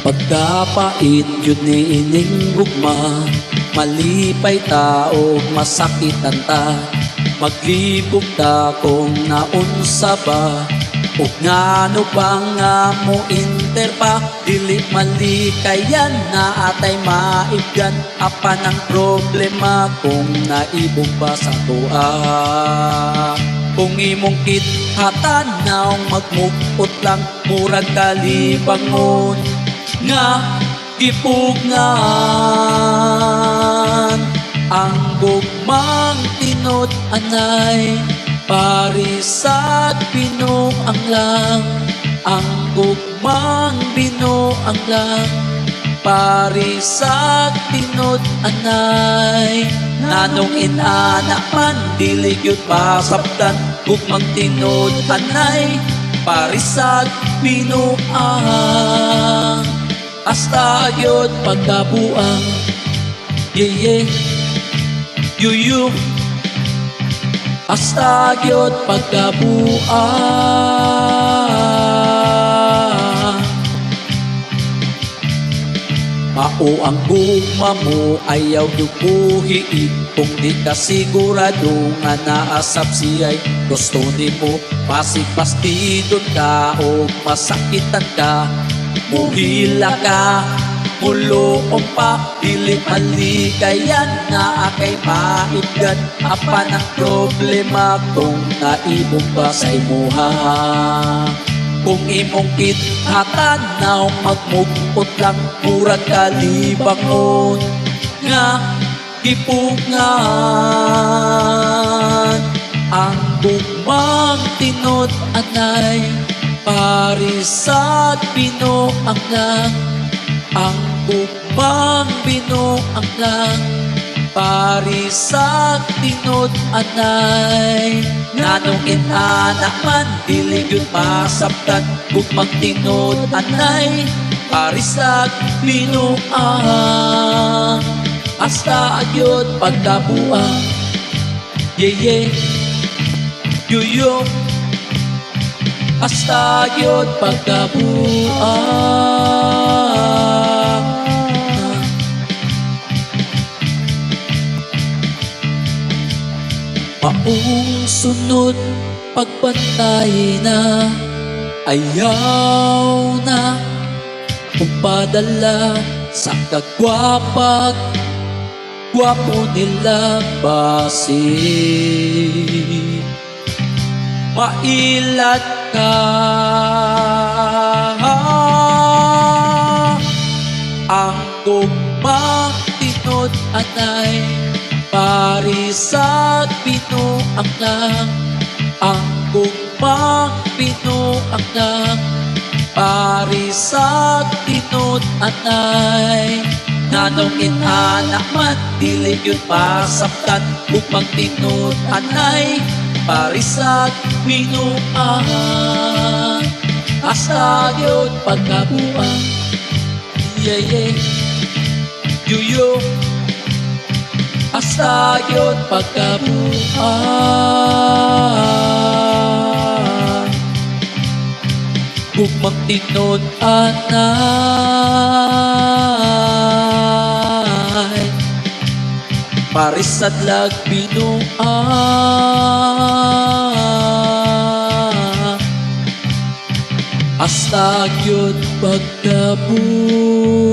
Pagkapait yun ni ining gugma, malipay tao masakitan ta. Maglibog ta kung naunsa ba, ug ngano ba nga mo interpa. Dili malikayan na atay maibgan, apan ang problema kung naibog ba sa tua. Kung imong kithatan naong magmukot lang, murag kalibangon nga gipugngan. Ang gugmang tinod anay parisat binuang lang. Ang gugmang binuang lang parisat tinod anay. Nanong inanak man dili gyud pasabtan, gugmang tinod anay parisat binuang. Hasta yun pagkabuang, yeah, yuyu. Hasta yun pagkabuang. Mao ang gugma mo, ayaw yubuhiin. Kung di ka sigurado nga naasap siya'y gusto ni mo, pasipastidon ka o masakitan ka. Muhila ka, muloong pa, dili malikayan na akay maibgan. Apan ang problema kung naibog ba sa imuha. Kung imong kithatan naong magmukot lang, murag kalibangon nga gipugngan. Ang gugmang tinod anay parisat binuang lang. Ang gugmang binuang lang parisat tinod anay. Nganong inanak man dili gyud masabtan, gugmang tinod anay parisat binuang. Hasta gyud pagkabuang, yeah, yuyo. Hasta yun pagkabuang. Maong sunod pagbantay na, ayaw na upadala sa kagwapag gwapo nila basi. Mailat ka, ang gugmang tinod anay parisat binuang lang. Ang gugmang binuang lang parisat tinod anay. Nanong inanak man dili yun pasabtan, gugmang tinod anay parisat binuang. Hasta yun pagkabuang, yeah, yuyo. Hasta yun pagkabuang. Gugmang tinod anay parisat lag binuang. Hasta yun pagkabuang.